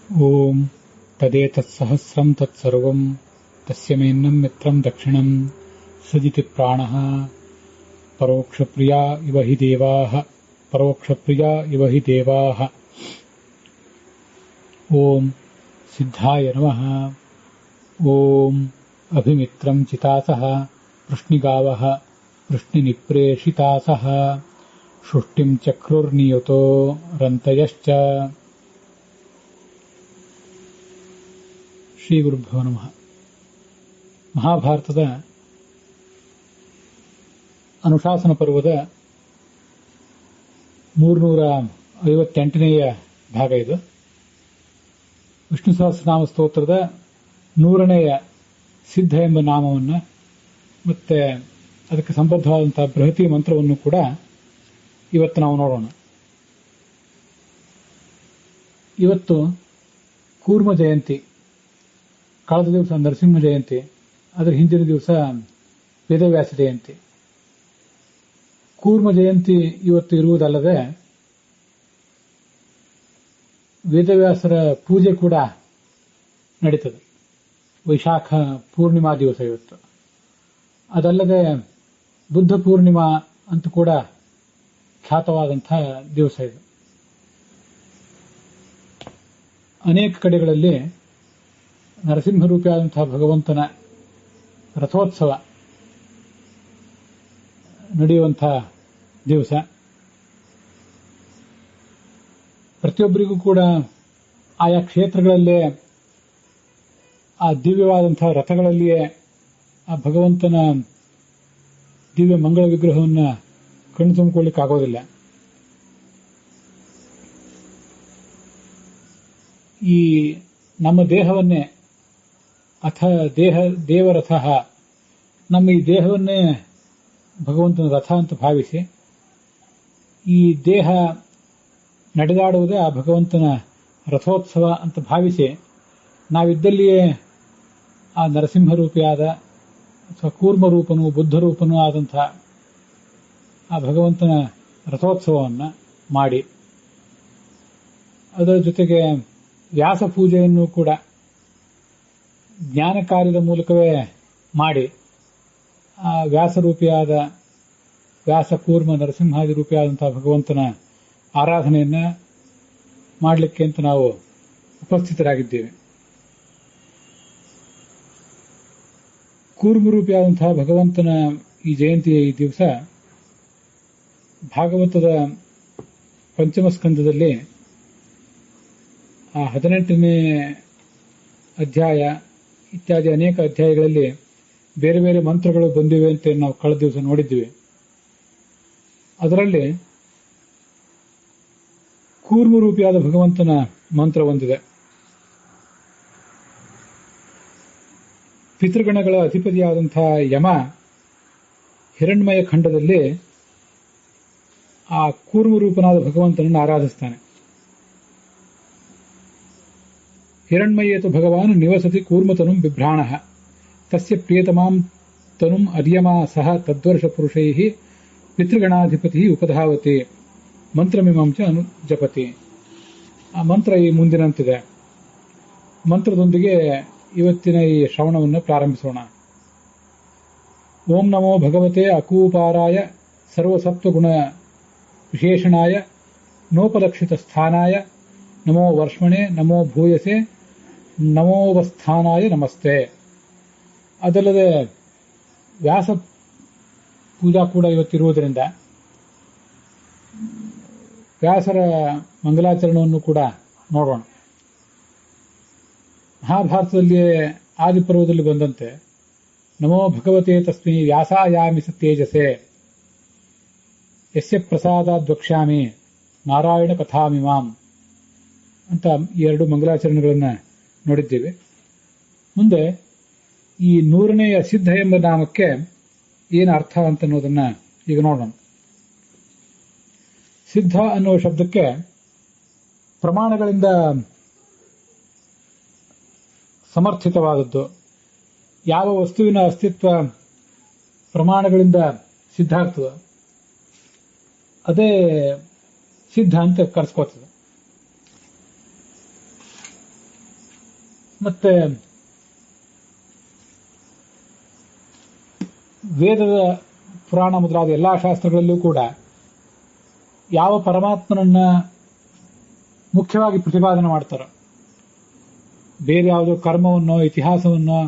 ಓಂ ತದೇತತ್ಸಹಸ್ರಂ ತತ್ಸರ್ವಂ ತಸ್ಯ ಮೇನ್ನಂ ಮಿತ್ರಂ ದಕ್ಷಿಣಂ ಸಜಿತಿ ಪ್ರಾಣಃ ಪರೋಕ್ಷಪ್ರಿಯಾ ಇವ ಹಿ ದೇವಾಃ ಓಂ ಸಿದ್ಧಾಯ ನಮಃ. ಓಂ ಅಭಿಮಿತ್ರಂ ಚಿತಾಸಃ ವೃಷ್ಣಿಗಾವಃ ವೃಷ್ಣಿನಿಪ್ರೇಷಿತಾಸಃ ಶುಷ್ಟಿಂ ಚಕ್ರುರ್ನಿಯುತೋ ರಂತಯಶ್ಚ. ಶ್ರೀ ಗುರುಭ್ಯೋ ನಮಃ. ಮಹಾಭಾರತದ ಅನುಶಾಸನ ಪರ್ವದ 358ನೇಯ ಭಾಗ ಇದು. ವಿಷ್ಣು ಸಹಸ್ರನಾಮ ಸ್ತೋತ್ರದ 100ನೇಯ ಸಿದ್ಧ ಎಂಬ ನಾಮವನ್ನು ಮತ್ತೆ ಅದಕ್ಕೆ ಸಂಬದ್ಧವಾದಂತಹ ಬೃಹತಿ ಮಂತ್ರವನ್ನು ಕೂಡ ಇವತ್ತು ನಾವು ನೋಡೋಣ. ಇವತ್ತು ಕೂರ್ಮ ಜಯಂತಿ, ಕಳೆದ ದಿವಸ ನರಸಿಂಹ ಜಯಂತಿ, ಅದರ ಹಿಂದಿನ ದಿವಸ ವೇದವ್ಯಾಸ ಜಯಂತಿ. ಕೂರ್ಮ ಜಯಂತಿ ಇವತ್ತು ಇರುವುದಲ್ಲದೆ ವೇದವ್ಯಾಸರ ಪೂಜೆ ಕೂಡ ನಡೀತದೆ. ವೈಶಾಖ ಪೂರ್ಣಿಮಾ ದಿವಸ ಇವತ್ತು. ಅದಲ್ಲದೆ ಬುದ್ಧ ಪೂರ್ಣಿಮಾ ಅಂತ ಕೂಡ ಖ್ಯಾತವಾದಂತಹ ದಿವಸ ಇದು. ಅನೇಕ ಕಡೆಗಳಲ್ಲಿ ನರಸಿಂಹರೂಪಿಯಾದಂತಹ ಭಗವಂತನ ರಥೋತ್ಸವ ನಡೆಯುವಂತಹ ದಿವಸ. ಪ್ರತಿಯೊಬ್ಬರಿಗೂ ಕೂಡ ಆಯಾ ಕ್ಷೇತ್ರಗಳಲ್ಲೇ ಆ ದಿವ್ಯವಾದಂತಹ ರಥಗಳಲ್ಲಿಯೇ ಆ ಭಗವಂತನ ದಿವ್ಯ ಮಂಗಳ ವಿಗ್ರಹವನ್ನು ಕಣ್ಣು ತುಂಬಿಕೊಳ್ಳಿಕ್ಕಾಗೋದಿಲ್ಲ. ಈ ನಮ್ಮ ದೇಹವನ್ನೇ ದೇವರಥ, ನಮ್ಮ ಈ ದೇಹವನ್ನೇ ಭಗವಂತನ ರಥ ಅಂತ ಭಾವಿಸಿ, ಈ ದೇಹ ನಡೆದಾಡುವುದೇ ಆ ಭಗವಂತನ ರಥೋತ್ಸವ ಅಂತ ಭಾವಿಸಿ, ನಾವಿದ್ದಲ್ಲಿಯೇ ಆ ನರಸಿಂಹರೂಪಿಯಾದ ಅಥವಾ ಕೂರ್ಮರೂಪನೂ ಬುದ್ಧರೂಪನೂ ಆದಂತಹ ಆ ಭಗವಂತನ ರಥೋತ್ಸವವನ್ನು ಮಾಡಿ, ಅದರ ಜೊತೆಗೆ ವ್ಯಾಸ ಪೂಜೆಯನ್ನು ಕೂಡ ಜ್ಞಾನ ಕಾರ್ಯದ ಮೂಲಕವೇ ಮಾಡಿ, ಆ ವ್ಯಾಸರೂಪಿಯಾದ ವ್ಯಾಸ ಕೂರ್ಮ ನರಸಿಂಹಾದಿ ರೂಪಿಯಾದಂತಹ ಭಗವಂತನ ಆರಾಧನೆಯನ್ನ ಮಾಡಲಿಕ್ಕೆ ಅಂತ ನಾವು ಉಪಸ್ಥಿತರಾಗಿದ್ದೇವೆ. ಕೂರ್ಮರೂಪಿಯಾದಂತಹ ಭಗವಂತನ ಈ ಜಯಂತಿಯ ಈ ದಿವಸ ಭಾಗವತದ ಪಂಚಮ ಸ್ಕಂದದಲ್ಲಿ ಆ 18ನೇ ಅಧ್ಯಾಯ ಇತ್ಯಾದಿ ಅನೇಕ ಅಧ್ಯಾಯಗಳಲ್ಲಿ ಬೇರೆ ಬೇರೆ ಮಂತ್ರಗಳು ಬಂದಿವೆ ಅಂತ ನಾವು ಕಳೆದ ದಿವಸ ನೋಡಿದ್ದೀವಿ. ಅದರಲ್ಲಿ ಕೂರ್ಮರೂಪಿಯಾದ ಭಗವಂತನ ಮಂತ್ರ ಒಂದಿದೆ. ಪಿತೃಗಣಗಳ ಅಧಿಪತಿಯಾದಂತಹ ಯಮ ಹಿರಣ್ಮಯ ಖಂಡದಲ್ಲಿ ಆ ಕೂರ್ಮರೂಪನಾದ ಭಗವಂತನನ್ನು ಆರಾಧಿಸ್ತಾನೆ. ಹಿರಣ್ಮಯೇತು ಭಗವಾನ್ ನಿವಸತಿ ಕೂರ್ಮತನುಂ ಬಿಭ್ರಾಣಃ ತಸ್ಯ ಪ್ರಿಯತಮಾಂ ತನುಂ ಅರ್ಯಮಾ ಸಹ ತದ್ವರ್ಷ ಪುರುಷೈಃ ಪಿತೃಗಣಾಧಿಪತಿ ಉಪಧಾವತಿ ಮಂತ್ರಮಿಮಂ ಚ ಅನುಜಪತಿ. ಆ ಮಂತ್ರ ಈ ಮುಂದಿನಂತಿದೆ. ಮಂತ್ರದೊಂದಿಗೆ ಇವತ್ತಿನ ಈ ಶ್ರವಣವನ್ನು ಪ್ರಾರಂಭಿಸೋಣ. ಓಂ ನಮೋ ಭಗವತೆ ಅಕೂಪಾರಾಯ ಸರ್ವಸತ್ವಗುಣ ವಿಶೇಷಣಾಯ ನೋಪಲಕ್ಷಿತ ಸ್ಥಾನಾಯ ನಮೋ ವರ್ಷ್ಮಣೆ ನಮೋ ಭೂಯಸೆ ನಮೋವಸ್ಥಾನಾಯ ನಮಸ್ತೆ. ಅದಲ್ಲದೆ ವ್ಯಾಸ ಪೂಜಾ ಕೂಡ ಇವತ್ತಿರುವುದರಿಂದ ವ್ಯಾಸರ ಮಂಗಲಾಚರಣವನ್ನು ಕೂಡ ನೋಡೋಣ. ಮಹಾಭಾರತದಲ್ಲಿಯೇ ಆದಿಪರ್ವದಲ್ಲಿ ಬಂದಂತೆ ನಮೋ ಭಗವತೆ ತಸ್ಮೈ ವ್ಯಾಸಾಯಾಮಿ ತೇಜಸೆ ಯಸ್ಯ ಪ್ರಸಾದಾದ್ ವಕ್ಷ್ಯಾಮಿ ನಾರಾಯಣ ಕಥಾಮಿಮಾಂ ಅಂತ ಈ 2 ಮಂಗಲಾಚರಣೆಗಳನ್ನು ನೋಡಿದ್ದೇವೆ. ಮುಂದೆ ಈ 100ನೇಯ ಸಿದ್ಧ ಎಂಬ ನಾಮಕ್ಕೆ ಏನು ಅರ್ಥ ಅಂತ ಅನ್ನೋದನ್ನ ಈಗ ನೋಡೋಣ. ಸಿದ್ಧ ಅನ್ನುವ ಶಬ್ದಕ್ಕೆ ಪ್ರಮಾಣಗಳಿಂದ ಸಮರ್ಥಿತವಾದದ್ದು. ಯಾವ ವಸ್ತುವಿನ ಅಸ್ತಿತ್ವ ಪ್ರಮಾಣಗಳಿಂದ ಸಿದ್ಧ ಆಗ್ತದೆ ಅದೇ ಸಿದ್ಧ ಅಂತ ಕರೆಸ್ಕೋತದೆ. ಮತ್ತೆ ವೇದದ ಪುರಾಣ ಮೊದಲಾದ ಎಲ್ಲಾ ಶಾಸ್ತ್ರಗಳಲ್ಲೂ ಕೂಡ ಯಾವ ಪರಮಾತ್ಮನನ್ನ ಮುಖ್ಯವಾಗಿ ಪ್ರತಿಪಾದನೆ ಮಾಡ್ತಾರೋ, ಬೇರೆ ಯಾವುದೋ ಕರ್ಮವನ್ನೋ ಇತಿಹಾಸವನ್ನೋ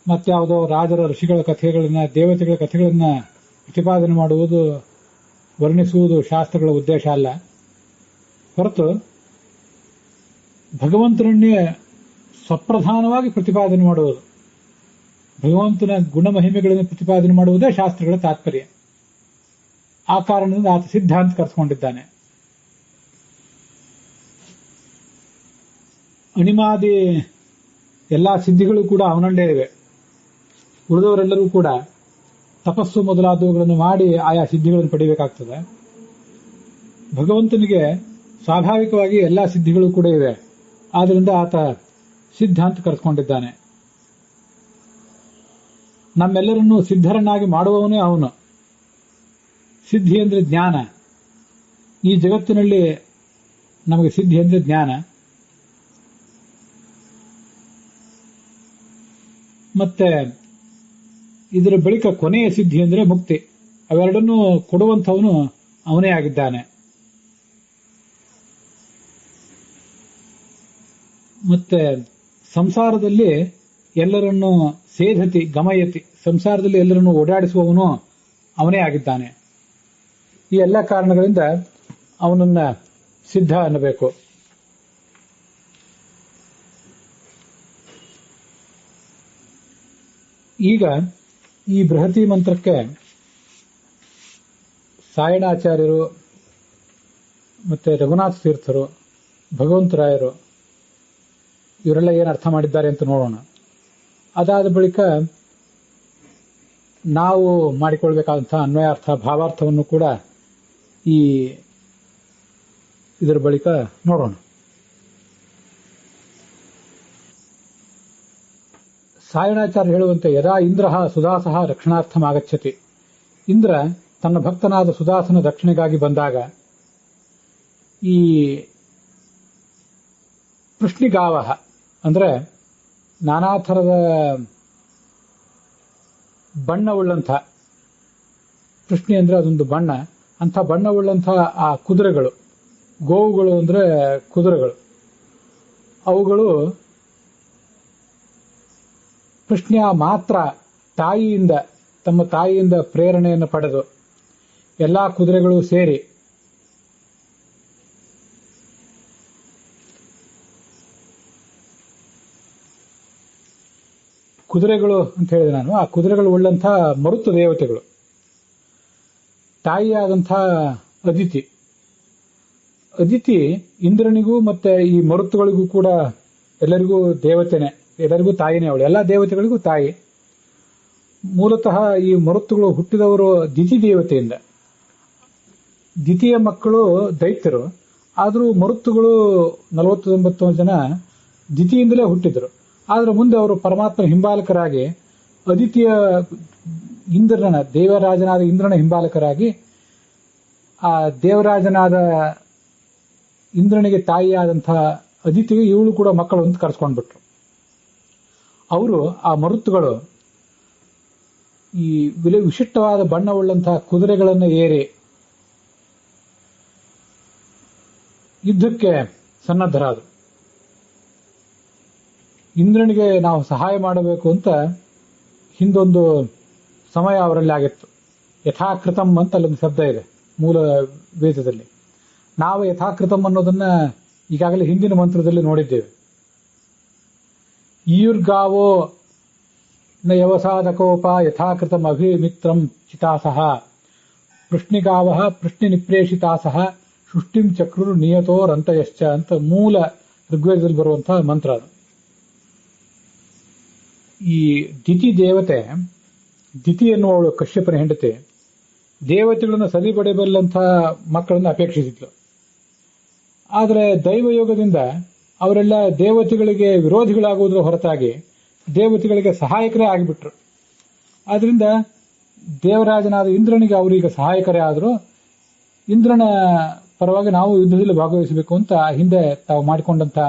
ಮತ್ಯಾವುದೋ ರಾಜರ ಋಷಿಗಳ ಕಥೆಗಳನ್ನ ದೇವತೆಗಳ ಕಥೆಗಳನ್ನ ಪ್ರತಿಪಾದನೆ ಮಾಡುವುದು ವರ್ಣಿಸುವುದು ಶಾಸ್ತ್ರಗಳ ಉದ್ದೇಶ ಅಲ್ಲ. ಹೊರತು ಭಗವಂತನನ್ನೇ ಸ್ವಪ್ರಧಾನವಾಗಿ ಪ್ರತಿಪಾದನೆ ಮಾಡುವುದು, ಭಗವಂತನ ಗುಣಮಹಿಮೆಗಳನ್ನು ಪ್ರತಿಪಾದನೆ ಮಾಡುವುದೇ ಶಾಸ್ತ್ರಗಳ ತಾತ್ಪರ್ಯ. ಆ ಕಾರಣದಿಂದ ಆತ ಸಿದ್ಧಾಂತ ಕರೆಸಿಕೊಂಡಿದ್ದಾನೆ. ಅಣಿಮಾದಿ ಎಲ್ಲಾ ಸಿದ್ಧಿಗಳು ಕೂಡ ಅವನಲ್ಲೇ ಇವೆ. ಉಳಿದವರೆಲ್ಲರೂ ಕೂಡ ತಪಸ್ಸು ಮೊದಲಾದವುಗಳನ್ನು ಮಾಡಿ ಆಯಾ ಸಿದ್ಧಿಗಳನ್ನು ಪಡೆಯಬೇಕಾಗ್ತದೆ. ಭಗವಂತನಿಗೆ ಸ್ವಾಭಾವಿಕವಾಗಿ ಎಲ್ಲಾ ಸಿದ್ಧಿಗಳು ಕೂಡ ಇವೆ. ಆದ್ದರಿಂದ ಆತ ಸಿದ್ಧಾಂತ ಕರೆಸಿಕೊಂಡಿದ್ದಾನೆ. ನಮ್ಮೆಲ್ಲರನ್ನೂ ಸಿದ್ಧರನ್ನಾಗಿ ಮಾಡುವವನೇ ಅವನು. ಸಿದ್ಧಿ ಅಂದ್ರೆ ಜ್ಞಾನ. ಈ ಜಗತ್ತಿನಲ್ಲಿ ನಮಗೆ ಸಿದ್ಧಿ ಅಂದ್ರೆ ಜ್ಞಾನ. ಮತ್ತೆ ಇದರ ಬಳಿಕ ಕೊನೆಯ ಸಿದ್ಧಿ ಅಂದ್ರೆ ಮುಕ್ತಿ. ಅವೆರಡನ್ನೂ ಕೊಡುವಂಥವನು ಅವನೇ ಆಗಿದ್ದಾನೆ. ಮತ್ತೆ ಸಂಸಾರದಲ್ಲಿ ಎಲ್ಲರನ್ನೂ ಸೇಧತಿ ಗಮಯತಿ, ಸಂಸಾರದಲ್ಲಿ ಎಲ್ಲರನ್ನೂ ಓಡಾಡಿಸುವವನು ಅವನೇ ಆಗಿದ್ದಾನೆ. ಈ ಎಲ್ಲ ಕಾರಣಗಳಿಂದ ಅವನನ್ನ ಸಿದ್ಧ ಅನ್ನಬೇಕು. ಈಗ ಈ ಬೃಹತಿ ಮಂತ್ರಕ್ಕೆ ಸಾಯಣಾಚಾರ್ಯರು ಮತ್ತೆ ರಘುನಾಥ ತೀರ್ಥರು, ಭಗವಂತರಾಯರು ಇವರೆಲ್ಲ ಏನು ಅರ್ಥ ಮಾಡಿದ್ದಾರೆ ಅಂತ ನೋಡೋಣ. ಅದಾದ ಬಳಿಕ ನಾವು ಮಾಡಿಕೊಳ್ಬೇಕಾದಂತಹ ಅನ್ವಯಾರ್ಥ ಭಾವಾರ್ಥವನ್ನು ಕೂಡ ಇದರ ಬಳಿಕ ನೋಡೋಣ. ಸಾಯಣಾಚಾರ್ಯ ಹೇಳುವಂತೆ ಯದಾ ಇಂದ್ರ ಸುದಾಸಃ ರಕ್ಷಣಾರ್ಥಮಾಗಚ್ಚತಿ, ಇಂದ್ರ ತನ್ನ ಭಕ್ತನಾದ ಸುದಾಸನ ರಕ್ಷಣೆಗಾಗಿ ಬಂದಾಗ ಈ ಪೃಷ್ಣಿಗಾವ ಅಂದ್ರೆ ನಾನಾ ಥರದ ಬಣ್ಣವುಳ್ಳಂಥ, ಪೃಷ್ಣಿ ಅಂದ್ರೆ ಅದೊಂದು ಬಣ್ಣ, ಅಂಥ ಬಣ್ಣವುಳ್ಳಂಥ ಆ ಕುದುರೆಗಳು, ಗೋವುಗಳು ಅಂದ್ರೆ ಕುದುರೆಗಳು, ಅವುಗಳು ಕೃಷ್ಣ ಮಾತ್ರ ತಾಯಿಯಿಂದ ತಮ್ಮ ತಾಯಿಯಿಂದ ಪ್ರೇರಣೆಯನ್ನು ಪಡೆದು ಎಲ್ಲಾ ಕುದುರೆಗಳು ಸೇರಿ ಕುದುರೆಗಳು ಅಂತ ಹೇಳಿದೆ ನಾನು. ಆ ಕುದುರೆಗಳು ಉಳ್ಳಂಥ ಮರುತ್ತು ದೇವತೆಗಳು, ತಾಯಿಯಾದಂಥ ಅದಿತಿ ಇಂದ್ರನಿಗೂ ಮತ್ತೆ ಈ ಮರುತ್ತುಗಳಿಗೂ ಕೂಡ ಎಲ್ಲರಿಗೂ ದೇವತೆನೆ, ಎಲ್ಲರಿಗೂ ತಾಯಿನೇ ಅವಳು, ಎಲ್ಲಾ ದೇವತೆಗಳಿಗೂ ತಾಯಿ. ಮೂಲತಃ ಈ ಮರುತ್ತುಗಳು ಹುಟ್ಟಿದವರು ದಿತಿ ದೇವತೆಯಿಂದ. ದಿತಿಯ ಮಕ್ಕಳು ದೈತ್ಯರು, ಆದರೂ ಮರುತ್ತುಗಳು 49 ಜನ ದಿತಿಯಿಂದಲೇ ಹುಟ್ಟಿದ್ರು. ಆದ್ರೆ ಮುಂದೆ ಅವರು ಪರಮಾತ್ಮನ ಹಿಂಬಾಲಕರಾಗಿ ಅದಿತಿಯ ಇಂದ್ರನ, ದೇವರಾಜನಾದ ಇಂದ್ರನ ಹಿಂಬಾಲಕರಾಗಿ ಆ ದೇವರಾಜನಾದ ಇಂದ್ರನಿಗೆ ತಾಯಿಯಾದಂತಹ ಅದಿತಿಗೆ ಇವಳು ಕೂಡ ಮಕ್ಕಳು ಅಂತ ಕರೆಸ್ಕೊಂಡ್ಬಿಟ್ರು. ಅವರು ಆ ಮರುತ್ತುಗಳು ಈ ವಿಶಿಷ್ಟವಾದ ಬಣ್ಣವುಳ್ಳಂತಹ ಕುದುರೆಗಳನ್ನು ಏರಿ ಯುದ್ಧಕ್ಕೆ ಸನ್ನದ್ಧರಾದರು. ಇಂದ್ರನಿಗೆ ನಾವು ಸಹಾಯ ಮಾಡಬೇಕು ಅಂತ ಹಿಂದೊಂದು ಸಮಯ ಅವರಲ್ಲಿ ಆಗಿತ್ತು. ಯಥಾಕೃತಂ ಅಂತ ಅಲ್ಲೊಂದು ಶಬ್ದ ಇದೆ ಮೂಲ ವೇದದಲ್ಲಿ. ನಾವು ಯಥಾಕೃತಂ ಅನ್ನೋದನ್ನ ಈಗಾಗಲೇ ಹಿಂದಿನ ಮಂತ್ರದಲ್ಲಿ ನೋಡಿದ್ದೇವೆ. ಈಯುರ್ಗಾವೋ ನ ಯವಸಾದಕೋಪ ಯಥಾಕೃತಂ ಅಭಿಮಿತ್ರಂ ಚಿತಾಸಹ ಪೃಷ್ಣಿಗಾವ ಪೃಷ್ಣಿ ನಿಪ್ರೇಷಿತಾಸಹ ಸೃಷ್ಟಿಂ ಚಕ್ರು ನಿಯತೋ ರಂತಯಶ್ಚ ಅಂತ ಮೂಲ ಋಗ್ವೇದದಲ್ಲಿ ಬರುವಂತಹ ಮಂತ್ರ ಅದು. ಈ ದಿತಿ ದೇವತೆ, ದಿತಿ ಎನ್ನುವವಳು ಕಶ್ಯಪನ ಹೆಂಡತಿ, ದೇವತೆಗಳನ್ನು ಸದಿಪಡೆಯಬಲ್ಲಂತಹ ಮಕ್ಕಳನ್ನು ಅಪೇಕ್ಷಿಸಿದ್ಲು. ಆದರೆ ದೈವಯೋಗದಿಂದ ಅವರೆಲ್ಲ ದೇವತೆಗಳಿಗೆ ವಿರೋಧಿಗಳಾಗುವುದರ ಹೊರತಾಗಿ ದೇವತೆಗಳಿಗೆ ಸಹಾಯಕರೇ ಆಗಿಬಿಟ್ರು. ಆದ್ರಿಂದ ದೇವರಾಜನಾದ ಇಂದ್ರನಿಗೆ ಅವರೀಗ ಸಹಾಯಕರೇ ಆದರೂ ಇಂದ್ರನ ಪರವಾಗಿ ನಾವು ಯುದ್ಧದಲ್ಲಿ ಭಾಗವಹಿಸಬೇಕು ಅಂತ ಹಿಂದೆ ತಾವು ಮಾಡಿಕೊಂಡಂತ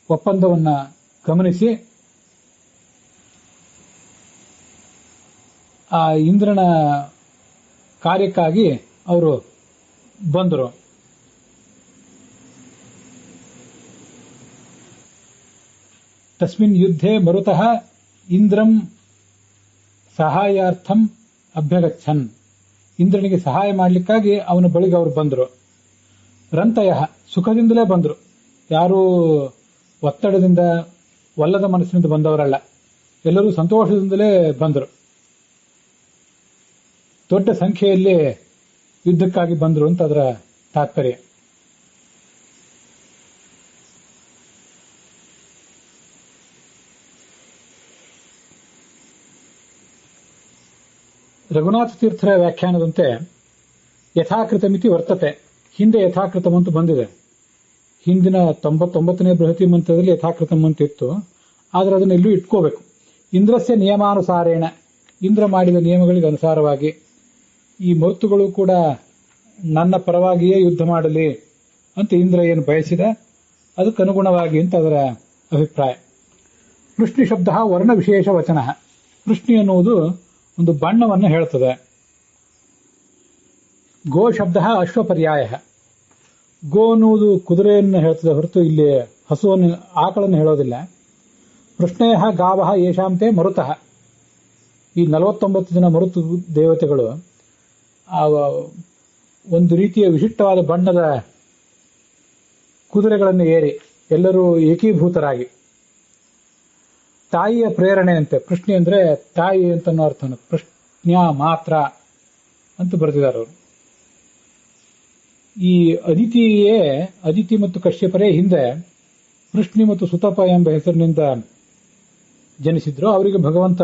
ಒಪ್ಪಂದವನ್ನ ಗಮನಿಸಿ ಆ ಇಂದ್ರನ ಕಾರ್ಯಕ್ಕಾಗಿ ಅವರು ಬಂದರು. ತಸ್ಮಿನ್ ಯುದ್ಧೆ ಮರುತಃ ಇಂದ್ರಂ ಸಹಾಯಾರ್ಥಂ ಅಭ್ಯಗಚ್ಚನ್. ಇಂದ್ರನಿಗೆ ಸಹಾಯ ಮಾಡಲಿಕ್ಕಾಗಿ ಅವನ ಬಳಿಗೆ ಅವರು ಬಂದರು. ರಂತಯ ಸುಖದಿಂದಲೇ ಬಂದರು, ಯಾರೂ ಒತ್ತಡದಿಂದ ಒಲ್ಲದ ಮನಸ್ಸಿನಿಂದ ಬಂದವರಲ್ಲ, ಎಲ್ಲರೂ ಸಂತೋಷದಿಂದಲೇ ಬಂದರು. ದೊಡ್ಡ ಸಂಖ್ಯೆಯಲ್ಲಿ ಯುದ್ಧಕ್ಕಾಗಿ ಬಂದರು ಅಂತ ಅದರ ತಾತ್ಪರ್ಯ. ರಘುನಾಥ ತೀರ್ಥರ ವ್ಯಾಖ್ಯಾನದಂತೆ ಯಥಾಕೃತಮಿತಿ ವರ್ತತೆ. ಹಿಂದೆ ಯಥಾಕೃತಮಂತೂ ಬಂದಿದೆ. ಹಿಂದಿನ 99ನೇ ಬೃಹತಿ ಮಂತ್ರದಲ್ಲಿ ಯಥಾಕೃತಮಂತ ಇತ್ತು, ಆದರೆ ಅದನ್ನು ಎಲ್ಲೂ ಇಟ್ಕೋಬೇಕು. ಇಂದ್ರಸ್ಯ ನಿಯಮಾನುಸಾರೇಣ, ಇಂದ್ರ ಮಾಡಿದ ನಿಯಮಗಳಿಗೆ ಅನುಸಾರವಾಗಿ ಈ ಮರುತುಗಳು ಕೂಡ ನನ್ನ ಪರವಾಗಿಯೇ ಯುದ್ಧ ಮಾಡಲಿ ಅಂತ ಇಂದ್ರ ಏನು ಬಯಸಿದ ಅದಕ್ಕನುಗುಣವಾಗಿ ಅಂತ ಅದರ ಅಭಿಪ್ರಾಯ. ಪೃಷ್ಣಿ ಶಬ್ದ ವರ್ಣ ವಿಶೇಷ ವಚನ. ಪೃಷ್ಣಿ ಎನ್ನುವುದು ಒಂದು ಬಣ್ಣವನ್ನು ಹೇಳುತ್ತದೆ. ಗೋ ಶಬ್ದ ಅಶ್ವಪರ್ಯಾಯ. ಗೋ ಅನ್ನುವುದು ಕುದುರೆಯನ್ನು ಹೇಳ್ತದೆ ಹೊರತು ಇಲ್ಲಿ ಹಸುವನ್ನು ಆಕಳನ್ನು ಹೇಳೋದಿಲ್ಲ. ಪೃಷ್ಣೇಯ ಗಾವಹ ಯೇಷಾಂತೆ ಮರುತಃ. ಈ 49 ಜನ ಮರುತು ದೇವತೆಗಳು ಒಂದು ರೀತಿಯ ವಿಶಿಷ್ಟವಾದ ಬಣ್ಣದ ಕುದುರೆಗಳನ್ನು ಏರಿ ಎಲ್ಲರೂ ಏಕೀಭೂತರಾಗಿ ತಾಯಿಯ ಪ್ರೇರಣೆಯಂತೆ, ಪೃಷ್ಣಿ ಅಂದ್ರೆ ತಾಯಿ ಅಂತ ಅರ್ಥ, ಪೃಷ್ಣ್ಯ ಮಾತ್ರ ಅಂತ ಬರೆದಿದ್ದಾರೆ ಅವರು. ಈ ಅದಿತಿ ಮತ್ತು ಕಶ್ಯಪರೇ ಹಿಂದೆ ಪೃಷ್ಣಿ ಮತ್ತು ಸುತಪ ಎಂಬ ಹೆಸರಿನಿಂದ ಜನಿಸಿದ್ರು. ಅವರಿಗೆ ಭಗವಂತ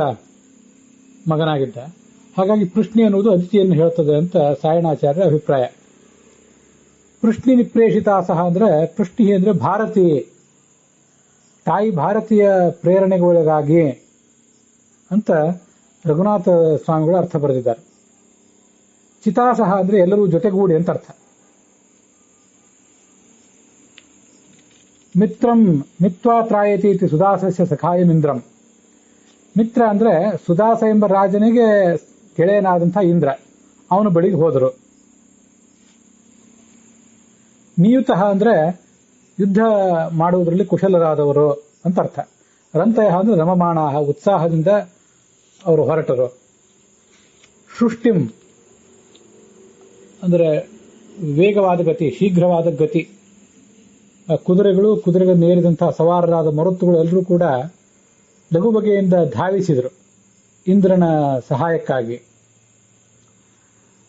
ಮಗನಾಗಿದ್ದ. ಹಾಗಾಗಿ ಪೃಷ್ಣಿ ಅನ್ನುವುದು ಅದಿತಿಯನ್ನು ಹೇಳ್ತದೆ ಅಂತ ಸಾಯಣಾಚಾರ್ಯರ ಅಭಿಪ್ರಾಯ. ಪೃಷ್ಣಿ ನಿಪ್ರೇಷಿತಾಸಹ ಅಂದ್ರೆ, ಪೃಷ್ಣಿ ಅಂದ್ರೆ ಭಾರತಿ, ತಾಯಿ ಭಾರತೀಯ ಪ್ರೇರಣೆಗೊಳಗಾಗಿ ಅಂತ ರಘುನಾಥ ಸ್ವಾಮಿಗಳು ಅರ್ಥ ಬರೆದಿದ್ದಾರೆ. ಚಿತಾಸಹ ಅಂದ್ರೆ ಎಲ್ಲರೂ ಜೊತೆಗೂಡಿ ಅಂತ ಅರ್ಥ. ಮಿತ್ರಂ ಮಿತ್ವಾ ತ್ರಾಯತಿ ಇತಿ ಸುದಾಸಸ್ಯ ಸಖಾಯಮಿಂದ್ರಂ. ಮಿತ್ರ ಅಂದ್ರೆ ಸುದಾಸ ಎಂಬ ರಾಜನಿಗೆ ಗೆಳೆಯನಾದಂಥ ಇಂದ್ರ, ಅವನ ಬಳಿಗೆ ಹೋದರು. ನಿಯುತಃ ಅಂದ್ರೆ ಯುದ್ಧ ಮಾಡುವುದರಲ್ಲಿ ಕುಶಲರಾದವರು ಅಂತ ಅರ್ಥ. ರಂತಯ ಅಂದ್ರೆ ರಮಮಾಣಾಹ, ಉತ್ಸಾಹದಿಂದ ಅವರು ಹೊರಟರು. ಸೃಷ್ಟಿಂ ಅಂದ್ರೆ ವೇಗವಾದ ಗತಿ, ಶೀಘ್ರವಾದ ಗತಿ. ಕುದುರೆಗಳನ್ನು ಏರಿದಂತಹ ಸವಾರರಾದ ಮರುತ್ತುಗಳು ಎಲ್ಲರೂ ಕೂಡ ಲಘು ಬಗೆಯಿಂದ ಧಾವಿಸಿದರು ಇಂದ್ರನ ಸಹಾಯಕ್ಕಾಗಿ.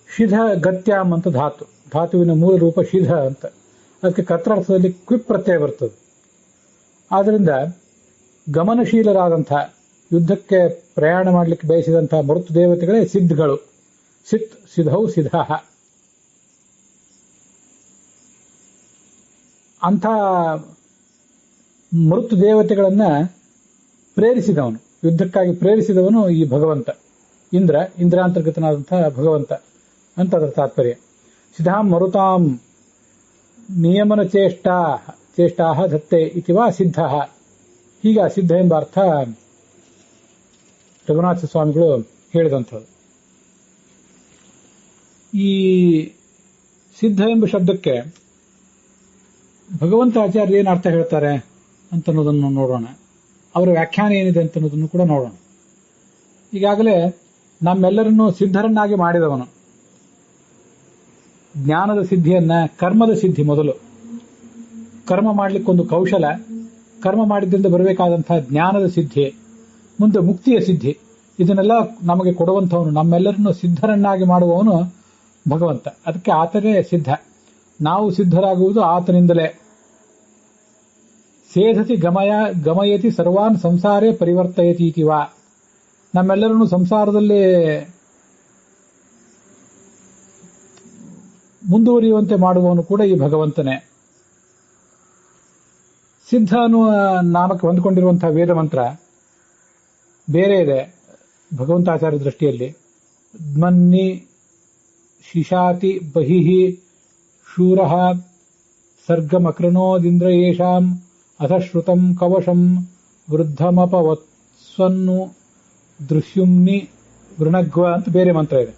ಶಿಧ ಗತ್ಯಾಮ್ ಅಂತ ಧಾತುವಿನ ಮೂಲ ರೂಪ ಶಿಧ ಅಂತ. ಅದಕ್ಕೆ ಕರ್ತಾರ್ಥದಲ್ಲಿ ಕ್ವಿಪ್ ಪ್ರತ್ಯಯ ಬರ್ತದೆ. ಆದ್ದರಿಂದ ಗಮನಶೀಲರಾದಂಥ, ಯುದ್ಧಕ್ಕೆ ಪ್ರಯಾಣ ಮಾಡಲಿಕ್ಕೆ ಬಯಸಿದಂತಹ ಮರುತು ದೇವತೆಗಳೇ ಸಿದ್ಧಗಳು. ಸಿತ್ ಸಿದ್ಧೌ ಸಿದ್ಧ. ಅಂಥ ಮರುತು ದೇವತೆಗಳನ್ನ ಪ್ರೇರಿಸಿದವನು, ಯುದ್ಧಕ್ಕಾಗಿ ಪ್ರೇರಿಸಿದವನು ಈ ಭಗವಂತ ಇಂದ್ರಾಂತರ್ಗತನಾದಂತಹ ಭಗವಂತ ಅಂತ ಅದರ ತಾತ್ಪರ್ಯ. ಸಿದ್ಧಾಂ ಮರುತಾಂ ನಿಯಮನ ಚೇಷ್ಟಾ ಧತ್ತೆ ಇತಿವಾ ಸಿದ್ಧ. ಹೀಗ ಸಿದ್ಧ ಎಂಬ ಅರ್ಥ ರಘುನಾಥ ಸ್ವಾಮಿಗಳು ಹೇಳಿದಂಥದ್ದು. ಈ ಸಿದ್ಧ ಎಂಬ ಶಬ್ದಕ್ಕೆ ಭಗವಂತ ಆಚಾರ್ಯ ಏನು ಅರ್ಥ ಹೇಳ್ತಾರೆ ಅಂತನ್ನೋದನ್ನು ನೋಡೋಣ. ಅವರ ವ್ಯಾಖ್ಯಾನ ಏನಿದೆ ಅಂತನ್ನೋದನ್ನು ಕೂಡ ನೋಡೋಣ. ಈಗಾಗಲೇ ನಮ್ಮೆಲ್ಲರನ್ನು ಸಿದ್ಧರನ್ನಾಗಿ ಮಾಡಿದವನು. ಜ್ಞಾನದ ಸಿದ್ಧಿಯನ್ನ, ಕರ್ಮದ ಸಿದ್ಧಿ ಮೊದಲು. ಕರ್ಮ ಮಾಡಲಿಕ್ಕೊಂದು ಕೌಶಲ, ಕರ್ಮ ಮಾಡಿದ್ರಿಂದ ಬರಬೇಕಾದಂತಹ ಜ್ಞಾನದ ಸಿದ್ಧಿ, ಮುಂದೆ ಮುಕ್ತಿಯ ಸಿದ್ಧಿ, ಇದನ್ನೆಲ್ಲ ನಮಗೆ ಕೊಡುವಂಥವನು, ನಮ್ಮೆಲ್ಲರನ್ನು ಸಿದ್ಧರನ್ನಾಗಿ ಮಾಡುವವನು ಭಗವಂತ. ಅದಕ್ಕೆ ಆತನೇ ಸಿದ್ಧ. ನಾವು ಸಿದ್ಧರಾಗುವುದು ಆತನಿಂದಲೇ. ಸೇಧತಿ ಗಮಯತಿ ಸರ್ವಾನ್ ಸಂಸಾರೇ ಪರಿವರ್ತಯತಿ ಇತಿವಾ. ನಮ್ಮೆಲ್ಲರನ್ನು ಸಂಸಾರದಲ್ಲಿ ಮುಂದುವರಿಯುವಂತೆ ಮಾಡುವವನು ಕೂಡ ಈ ಭಗವಂತನೇ. ಸಿದ್ಧ ಅನ್ನುವ ನಾಮಕ್ಕೆ ಹೊಂದಿಕೊಂಡಿರುವಂತಹ ವೇದ ಮಂತ್ರ ಬೇರೆ ಇದೆ ಭಗವಂತಾಚಾರ್ಯ ದೃಷ್ಟಿಯಲ್ಲಿ. ದ್ಮನ್ನಿ ಶಿಶಾತಿ ಬಹಿಹಿ ಶೂರಃ ಸರ್ಗಮಕೃಣೋದಿಂದ್ರ ಯೇಷಾಂ ಅಧಶ್ರುತಂ ಕವಶಂ ವೃದ್ಧಮಪವತ್ಸ್ವನ್ನು ದೃಶ್ಯುಮ್ನಿ ವೃಣಗ್ವ ಅಂತ ಬೇರೆ ಮಂತ್ರ ಇದೆ.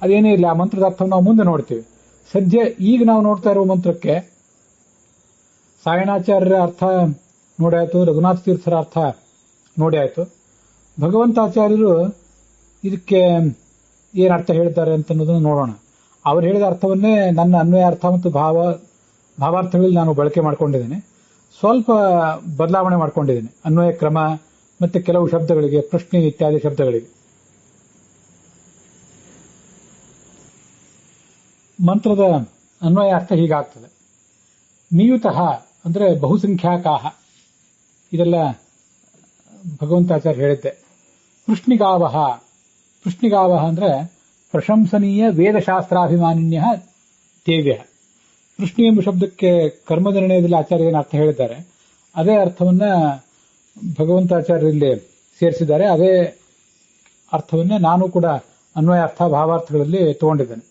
ಅದೇನೇ ಇಲ್ಲ, ಆ ಮಂತ್ರದ ಅರ್ಥವನ್ನು ನಾವು ಮುಂದೆ ನೋಡ್ತೀವಿ. ಸದ್ಯ ಈಗ ನಾವು ನೋಡ್ತಾ ಇರುವ ಮಂತ್ರಕ್ಕೆ ಸಾಯಣಾಚಾರ್ಯರ ಅರ್ಥ ನೋಡಿ ಆಯ್ತು, ರಘುನಾಥ ತೀರ್ಥರ ಅರ್ಥ ನೋಡಿ ಆಯ್ತು. ಭಗವಂತಾಚಾರ್ಯರು ಇದಕ್ಕೆ ಏನು ಅರ್ಥ ಹೇಳ್ತಾರೆ ಅಂತ ಅನ್ನೋದನ್ನು ನೋಡೋಣ. ಅವರು ಹೇಳಿದ ಅರ್ಥವನ್ನೇ ನನ್ನ ಅನ್ವಯ ಅರ್ಥ ಮತ್ತು ಭಾವಾರ್ಥಗಳಲ್ಲಿ ನಾನು ಬಳಕೆ ಮಾಡ್ಕೊಂಡಿದ್ದೇನೆ. ಸ್ವಲ್ಪ ಬದಲಾವಣೆ ಮಾಡ್ಕೊಂಡಿದ್ದೇನೆ ಅನ್ವಯ ಕ್ರಮ ಮತ್ತೆ ಕೆಲವು ಶಬ್ದಗಳಿಗೆ, ಪ್ರಶ್ನೆ ಇತ್ಯಾದಿ ಶಬ್ದಗಳಿಗೆ. ಮಂತ್ರದ ಅನ್ವಯ ಅರ್ಥ ಹೀಗಾಗ್ತದೆ. ನಿಯುತಃ ಅಂದ್ರೆ ಬಹುಸಂಖ್ಯಾಕಾಹ, ಇದೆಲ್ಲ ಭಗವಂತಾಚಾರ್ಯ ಹೇಳಿದ್ದೆ. ಪೃಷ್ಣಿಗಾವಹ, ಪೃಷ್ಣಿಗಾವಹ ಅಂದ್ರೆ ಪ್ರಶಂಸನೀಯ ವೇದಶಾಸ್ತ್ರಾಭಿಮಾನಿನ್ಯ ದೇವ್ಯ. ಪೃಷ್ಣಿ ಎಂಬ ಶಬ್ದಕ್ಕೆ ಕರ್ಮ ನಿರ್ಣಯದಲ್ಲಿ ಆಚಾರ್ಯ ಏನು ಅರ್ಥ ಹೇಳಿದ್ದಾರೆ, ಅದೇ ಅರ್ಥವನ್ನ ಭಗವಂತಾಚಾರ್ಯರಲ್ಲಿ ಸೇರಿಸಿದ್ದಾರೆ. ಅದೇ ಅರ್ಥವನ್ನೇ ನಾನು ಕೂಡ ಅನ್ವಯಾರ್ಥ ಭಾವಾರ್ಥಗಳಲ್ಲಿ ತಗೊಂಡಿದ್ದೇನೆ.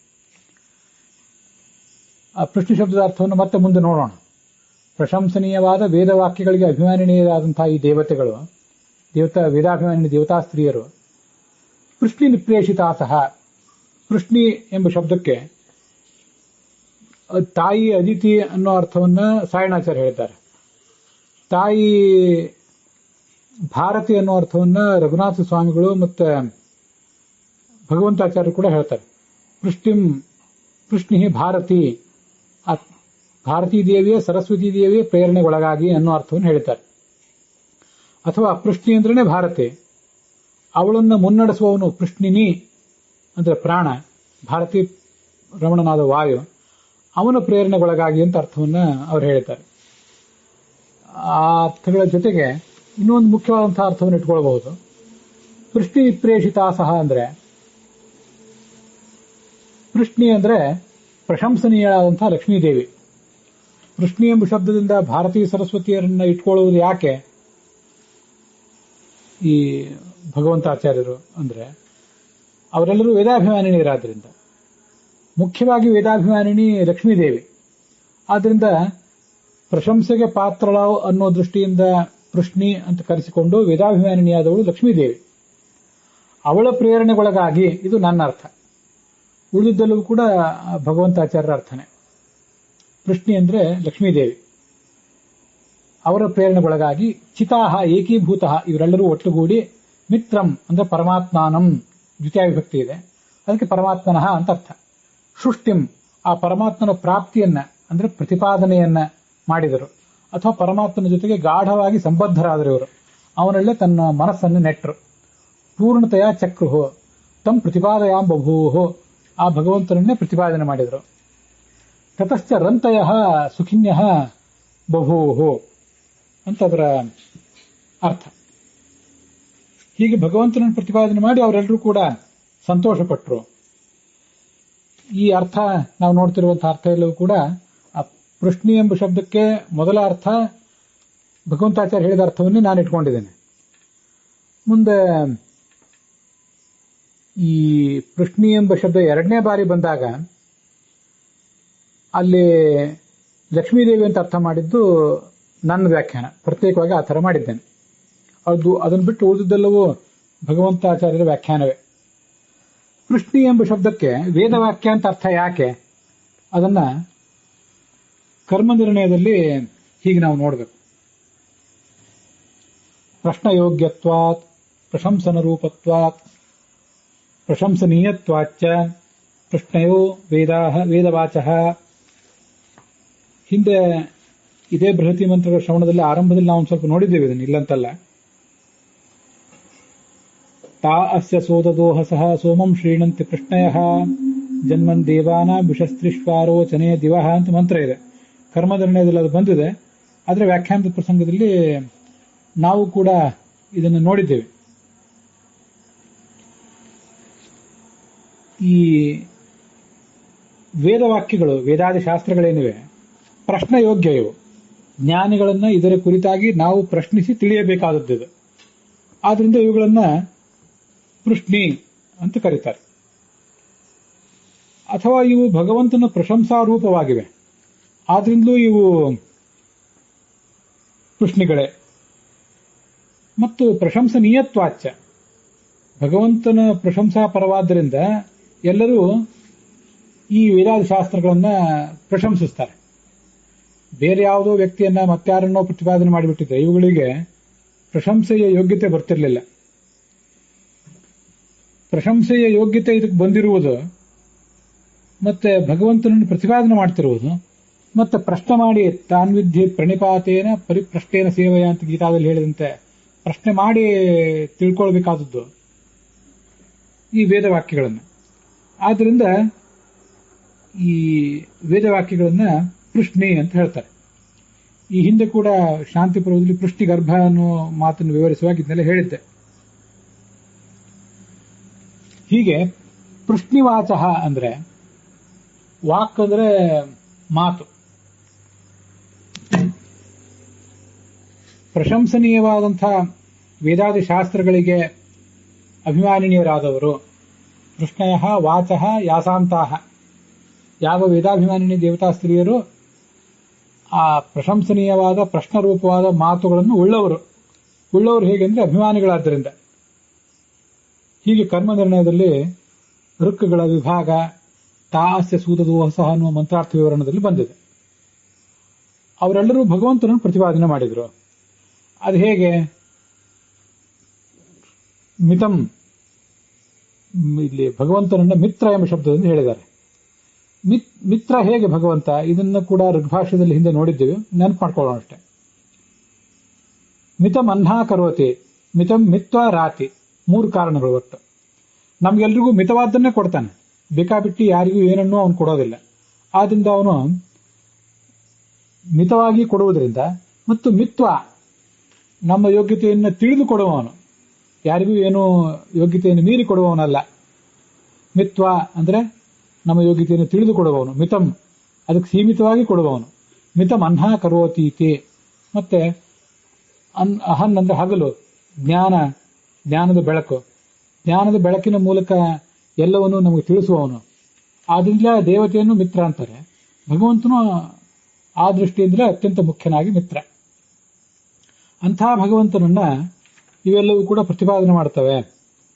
ಆ ಪೃಷ್ಟಿ ಶಬ್ದದ ಅರ್ಥವನ್ನು ಮತ್ತೆ ಮುಂದೆ ನೋಡೋಣ. ಪ್ರಶಂಸನೀಯವಾದ ವೇದವಾಕ್ಯಗಳಿಗೆ ಅಭಿಮಾನಿನಿಯರಾದಂತಹ ಈ ದೇವತೆಗಳು, ವೇದಾಭಿಮಾನಿ ದೇವತಾ ಸ್ತ್ರೀಯರು ಪೃಷ್ಣಿ ನಿಪ್ರೇಷಿತಾ ಸಹ. ಪೃಷ್ಣಿ ಎಂಬ ಶಬ್ದಕ್ಕೆ ತಾಯಿ, ಅದಿತಿ ಅನ್ನೋ ಅರ್ಥವನ್ನ ಸಾಯಣಾಚಾರ್ಯ ಹೇಳಿದ್ದಾರೆ. ತಾಯಿ ಭಾರತಿ ಅನ್ನೋ ಅರ್ಥವನ್ನ ರಘುನಾಥ ಸ್ವಾಮಿಗಳು ಮತ್ತೆ ಭಗವಂತಾಚಾರ್ಯರು ಕೂಡ ಹೇಳ್ತಾರೆ. ಪೃಷ್ಣಿ ಭಾರತಿ, ಭಾರತೀ ದೇವಿಯ ಸರಸ್ವತಿ ದೇವಿಯ ಪ್ರೇರಣೆಗೊಳಗಾಗಿ ಅನ್ನೋ ಅರ್ಥವನ್ನು ಹೇಳ್ತಾರೆ. ಅಥವಾ ಪೃಷ್ಣಿ ಅಂದ್ರೇನೆ ಭಾರತಿ, ಅವಳನ್ನು ಮುನ್ನಡೆಸುವವನು ಪೃಷ್ಣಿನಿ ಅಂದ್ರೆ ಪ್ರಾಣ, ಭಾರತಿ ರಮಣನಾದ ವಾಯು, ಅವನ ಪ್ರೇರಣೆಗೊಳಗಾಗಿ ಅಂತ ಅರ್ಥವನ್ನ ಅವರು ಹೇಳ್ತಾರೆ. ಆ ಅರ್ಥಗಳ ಜೊತೆಗೆ ಇನ್ನೊಂದು ಮುಖ್ಯವಾದಂತಹ ಅರ್ಥವನ್ನು ಇಟ್ಕೊಳ್ಬಹುದು. ಪೃಷ್ಣಿ ಪ್ರೇಷಿತಾ ಸಹ ಅಂದ್ರೆ, ಪೃಷ್ಣಿ ಅಂದ್ರೆ ಪ್ರಶಂಸನೀಯರಾದಂತಹ ಲಕ್ಷ್ಮೀದೇವಿ. ಪೃಷ್ಣಿ ಎಂಬ ಶಬ್ದದಿಂದ ಭಾರತೀಯ ಸರಸ್ವತಿಯರನ್ನ ಇಟ್ಕೊಳ್ಳುವುದು ಯಾಕೆ ಈ ಭಗವಂತಾಚಾರ್ಯರು ಅಂದ್ರೆ, ಅವರೆಲ್ಲರೂ ವೇದಾಭಿಮಾನಿನಿಯರಾದ್ರಿಂದ, ಮುಖ್ಯವಾಗಿ ವೇದಾಭಿಮಾನಿನಿ ಲಕ್ಷ್ಮೀದೇವಿ. ಆದ್ರಿಂದ ಪ್ರಶಂಸೆಗೆ ಪಾತ್ರಳಾವ್ ಅನ್ನೋ ದೃಷ್ಟಿಯಿಂದ ಪೃಷ್ಣಿ ಅಂತ ಕರೆಸಿಕೊಂಡು ವೇದಾಭಿಮಾನಿನಿಯಾದವಳು ಲಕ್ಷ್ಮೀದೇವಿ. ಅವಳ ಪ್ರೇರಣೆಗೊಳಗಾಗಿ, ಇದು ನನ್ನ ಅರ್ಥ. ಉಳಿದಿದ್ದಲ್ಲೂ ಕೂಡ ಭಗವಂತಾಚಾರ್ಯರ ಅರ್ಥನೇ. ಪೃಷ್ಣಿ ಅಂದ್ರೆ ಲಕ್ಷ್ಮೀದೇವಿ, ಅವರ ಪ್ರೇರಣೆಗೊಳಗಾಗಿ ಚಿತಾಹ ಏಕೀಭೂತಃ, ಇವರೆಲ್ಲರೂ ಒಟ್ಟುಗೂಡಿ ಮಿತ್ರಂ ಅಂದ್ರೆ ಪರಮಾತ್ಮಾನಂ, ದ್ವಿತೀಯ ವಿಭಕ್ತಿ ಇದೆ, ಅದಕ್ಕೆ ಪರಮಾತ್ಮನಃ ಅಂತ ಅರ್ಥ. ಸೃಷ್ಟಿಂ, ಆ ಪರಮಾತ್ಮನ ಪ್ರಾಪ್ತಿಯನ್ನ ಅಂದ್ರೆ ಪ್ರತಿಪಾದನೆಯನ್ನ ಮಾಡಿದರು, ಅಥವಾ ಪರಮಾತ್ಮನ ಜೊತೆಗೆ ಗಾಢವಾಗಿ ಸಂಬದ್ಧರಾದರು ಇವರು. ಅವನಲ್ಲೇ ತನ್ನ ಮನಸ್ಸನ್ನು ನೆಟ್ಟರು. ಪೂರ್ಣತೆಯ ಚಕ್ರುಹೋ ತಂ ಪ್ರತಿಪಾದಯಾಂ ಬಭೂಹೋ, ಆ ಭಗವಂತನನ್ನೇ ಪ್ರತಿಪಾದನೆ ಮಾಡಿದರು. ತತಶ್ಚ ರಂತಯ ಸುಖಿನ್ಯ ಬಭೂಹೋ ಅಂತ ಅದರ ಅರ್ಥ. ಹೀಗೆ ಭಗವಂತನನ್ನು ಪ್ರತಿಪಾದನೆ ಮಾಡಿ ಅವರೆಲ್ಲರೂ ಕೂಡ ಸಂತೋಷಪಟ್ಟರು. ಈ ಅರ್ಥ ನಾವು ನೋಡ್ತಿರುವಂತಹ ಅರ್ಥ ಎಲ್ಲವೂ ಕೂಡ ಆ ಪೃಷ್ಣಿ ಎಂಬ ಶಬ್ದಕ್ಕೆ ಮೊದಲ ಅರ್ಥ ಭಗವಂತಾಚಾರ್ಯ ಹೇಳಿದ ಅರ್ಥವನ್ನೇ ನಾನು ಇಟ್ಕೊಂಡಿದ್ದೇನೆ. ಮುಂದೆ ಈ ಪೃಷ್ಣಿ ಎಂಬ ಶಬ್ದ ಎರಡನೇ ಬಾರಿ ಬಂದಾಗ ಅಲ್ಲಿ ಲಕ್ಷ್ಮೀದೇವಿ ಅಂತ ಅರ್ಥ ಮಾಡಿದ್ದು ನನ್ನ ವ್ಯಾಖ್ಯಾನ, ಪ್ರತ್ಯೇಕವಾಗಿ ಆ ಥರ ಮಾಡಿದ್ದೇನೆ. ಅದನ್ನು ಬಿಟ್ಟು ಉಳಿದಿದ್ದೆಲ್ಲವೂ ಭಗವಂತಾಚಾರ್ಯರ ವ್ಯಾಖ್ಯಾನವೇ. ಪೃಷ್ಣಿ ಎಂಬ ಶಬ್ದಕ್ಕೆ ವೇದವಾಕ್ಯ ಅಂತ ಅರ್ಥ ಯಾಕೆ, ಅದನ್ನ ಕರ್ಮ ನಿರ್ಣಯದಲ್ಲಿ ಹೀಗೆ ನಾವು ನೋಡಬೇಕು. ಪ್ರಶ್ನಯೋಗ್ಯತ್ವಾತ್ ಪ್ರಶಂಸನ ರೂಪತ್ವಾತ್ ಪ್ರಶಂಸನೀಯತ್ವಾಚ್ಚ ಪ್ರಶ್ನೆಯೋ ವೇದವಾಚಃ. ಹಿಂದೆ ಇದೇ ಬೃಹತಿ ಮಂತ್ರಗಳ ಶ್ರವಣದಲ್ಲಿ ಆರಂಭದಲ್ಲಿ ನಾವು ಸ್ವಲ್ಪ ನೋಡಿದ್ದೇವೆ ಇದನ್ನು, ಇಲ್ಲಂತಲ್ಲ. ತಾ ಅಸ್ಯ ಸೋದದೋಹ ಸಹ ಸೋಮಂ ಶ್ರೀಣಂತಿ ಕೃಷ್ಣಯಃ ಜನ್ಮನ್ ದೇವಾನ ವಿಷಸ್ತ್ರಿಶ್ವಾರೋಚನೆ ದಿವಹ ಅಂತ ಮಂತ್ರ ಇದೆ. ಕರ್ಮನಿರ್ಣಯದಲ್ಲಿ ಅದು ಬಂದಿದೆ. ಆದರೆ ವ್ಯಾಖ್ಯಾನದ ಪ್ರಸಂಗದಲ್ಲಿ ನಾವು ಕೂಡ ಇದನ್ನು ನೋಡಿದ್ದೇವೆ. ಈ ವೇದವಾಕ್ಯಗಳು, ವೇದಾದಿ ಶಾಸ್ತ್ರಗಳೇನಿವೆ ಪ್ರಶ್ನಯೋಗ್ಯ. ಇವು ಜ್ಞಾನಿಗಳನ್ನ ಇದರ ಕುರಿತಾಗಿ ನಾವು ಪ್ರಶ್ನಿಸಿ ತಿಳಿಯಬೇಕಾದದ್ದು. ಆದ್ರಿಂದ ಇವುಗಳನ್ನ ಪೃಷ್ಣಿ ಅಂತ ಕರೀತಾರೆ. ಅಥವಾ ಇವು ಭಗವಂತನ ಪ್ರಶಂಸಾರೂಪವಾಗಿವೆ, ಆದ್ರಿಂದಲೂ ಇವು ಪೃಷ್ಣಿಗಳೇ. ಮತ್ತು ಪ್ರಶಂಸನೀಯತ್ವಾಚ, ಭಗವಂತನ ಪ್ರಶಂಸಾ ಪರವಾದ್ದರಿಂದ ಎಲ್ಲರೂ ಈ ವೇದಾದಿ ಶಾಸ್ತ್ರಗಳನ್ನ ಪ್ರಶಂಸಿಸ್ತಾರೆ. ಬೇರೆ ಯಾವುದೋ ವ್ಯಕ್ತಿಯನ್ನ ಮತ್ತಾರನ್ನೋ ಪ್ರತಿಪಾದನೆ ಮಾಡಿಬಿಟ್ಟಿದ್ರೆ ಇವುಗಳಿಗೆ ಪ್ರಶಂಸೆಯ ಯೋಗ್ಯತೆ ಬರ್ತಿರ್ಲಿಲ್ಲ. ಪ್ರಶಂಸೆಯ ಯೋಗ್ಯತೆ ಇದಕ್ಕೆ ಬಂದಿರುವುದು, ಮತ್ತೆ ಭಗವಂತನನ್ನು ಪ್ರತಿಪಾದನೆ ಮಾಡ್ತಿರುವುದು, ಮತ್ತೆ ಪ್ರಶ್ನೆ ಮಾಡಿ ತಾನ್ವಿದ್ಯೆ ಪ್ರಣಿಪಾತೇನ ಪರಿಪ್ರಶ್ನೇನ ಸೇವೆಯ ಅಂತ ಗೀತಾದಲ್ಲಿ ಹೇಳಿದಂತೆ ಪ್ರಶ್ನೆ ಮಾಡಿ ತಿಳ್ಕೊಳ್ಬೇಕಾದದ್ದು ಈ ವೇದವಾಕ್ಯಗಳನ್ನು. ಆದ್ದರಿಂದ ಈ ವೇದವಾಕ್ಯಗಳನ್ನ ಪೃಷ್ಣಿ ಅಂತ ಹೇಳ್ತಾರೆ. ಈ ಹಿಂದೆ ಕೂಡ ಶಾಂತಿ ಪರ್ವದಲ್ಲಿ ಪೃಷ್ಟಿ ಗರ್ಭ ಅನ್ನೋ ಮಾತನ್ನು ವಿವರಿಸುವಾಗ ಇದನ್ನೆಲ್ಲ ಹೇಳಿದ್ದೆ. ಹೀಗೆ ಪೃಷ್ಣಿವಾಚ ಅಂದ್ರೆ ವಾಕ್ ಅಂದ್ರೆ ಮಾತು. ಪ್ರಶಂಸನೀಯವಾದಂತಹ ವೇದಾದಿ ಶಾಸ್ತ್ರಗಳಿಗೆ ಅಭಿಮಾನಿನಿಯರಾದವರು ಕೃಷ್ಣಯ ವಾಚಃ ಯಾಸಾಂತಾಹ, ಯಾವ ವೇದಾಭಿಮಾನಿನಿ ದೇವತಾ ಸ್ತ್ರೀಯರು ಆ ಪ್ರಶಂಸನೀಯವಾದ ಪ್ರಶ್ನರೂಪವಾದ ಮಾತುಗಳನ್ನು ಉಳ್ಳವರು ಹೇಗೆಂದ್ರೆ ಅಭಿಮಾನಿಗಳಾದ್ದರಿಂದ. ಹೀಗೆ ಕರ್ಮ ನಿರ್ಣಯದಲ್ಲಿ ಋಕ್ಕಗಳ ವಿಭಾಗ ತಾಸ್ಯ ಸೂತದೋಹಸ ಅನ್ನುವ ಮಂತ್ರಾರ್ಥ ವಿವರಣದಲ್ಲಿ ಬಂದಿದೆ. ಅವರೆಲ್ಲರೂ ಭಗವಂತನನ್ನು ಪ್ರತಿಪಾದನೆ ಮಾಡಿದರು. ಅದು ಹೇಗೆ? ಮಿತಂ, ಇಲ್ಲಿ ಭಗವಂತನನ್ನ ಮಿತ್ರ ಎಂಬ ಶಬ್ದದಿಂದ ಹೇಳಿದ್ದಾರೆ. ಮಿತ್ರ ಹೇಗೆ ಭಗವಂತ? ಇದನ್ನು ಕೂಡ ಋಗ್ಭಾಷ್ಯದಲ್ಲಿ ಹಿಂದೆ ನೋಡಿದ್ದೇವೆ, ನೆನಪು ಮಾಡ್ಕೊಳ್ಳೋಣ ಅಷ್ಟೇ. ಮಿತಂ ಅಹ್ನಾ ಕರೋತಿ, ಮಿತಂ ಮಿತ್ವ ರಾತಿ, 3 ಕಾರಣಗಳು ಒಟ್ಟು. ನಮ್ಗೆಲ್ರಿಗೂ ಮಿತವಾದ್ದನ್ನೇ ಕೊಡ್ತಾನೆ, ಬೇಕಾಬಿಟ್ಟಿ ಯಾರಿಗೂ ಏನನ್ನೂ ಅವನು ಕೊಡೋದಿಲ್ಲ. ಆದ್ರಿಂದ ಅವನು ಮಿತವಾಗಿ ಕೊಡುವುದರಿಂದ, ಮತ್ತು ಮಿತ್ವ ನಮ್ಮ ಯೋಗ್ಯತೆಯನ್ನು ತಿಳಿದು ಕೊಡುವವನು, ಯಾರಿಗೂ ಏನು ಯೋಗ್ಯತೆಯನ್ನು ಮೀರಿ ಕೊಡುವವನಲ್ಲ. ಮಿತ್ವ ಅಂದ್ರೆ ನಮ್ಮ ಯೋಗ್ಯತೆಯನ್ನು ತಿಳಿದು ಕೊಡುವವನು, ಮಿತಂ ಅದಕ್ಕೆ ಸೀಮಿತವಾಗಿ ಕೊಡುವವನು. ಮಿತಂ ಅಹ್ನಾ ಕರೋತೀತಿ, ಮತ್ತೆ ಅಹನ್ ಅಂದ್ರೆ ಹಗಲು, ಜ್ಞಾನದ ಬೆಳಕು, ಜ್ಞಾನದ ಬೆಳಕಿನ ಮೂಲಕ ಎಲ್ಲವನ್ನೂ ನಮಗೆ ತಿಳಿಸುವವನು. ಆದ್ರಿಂದ ದೇವತೆಯನ್ನು ಮಿತ್ರ ಅಂತಾರೆ. ಭಗವಂತನು ಆ ದೃಷ್ಟಿಯಿಂದಲೇ ಅತ್ಯಂತ ಮುಖ್ಯನಾಗಿ ಮಿತ್ರ. ಅಂಥ ಭಗವಂತನನ್ನ ಇವೆಲ್ಲವೂ ಕೂಡ ಪ್ರತಿಪಾದನೆ ಮಾಡ್ತವೆ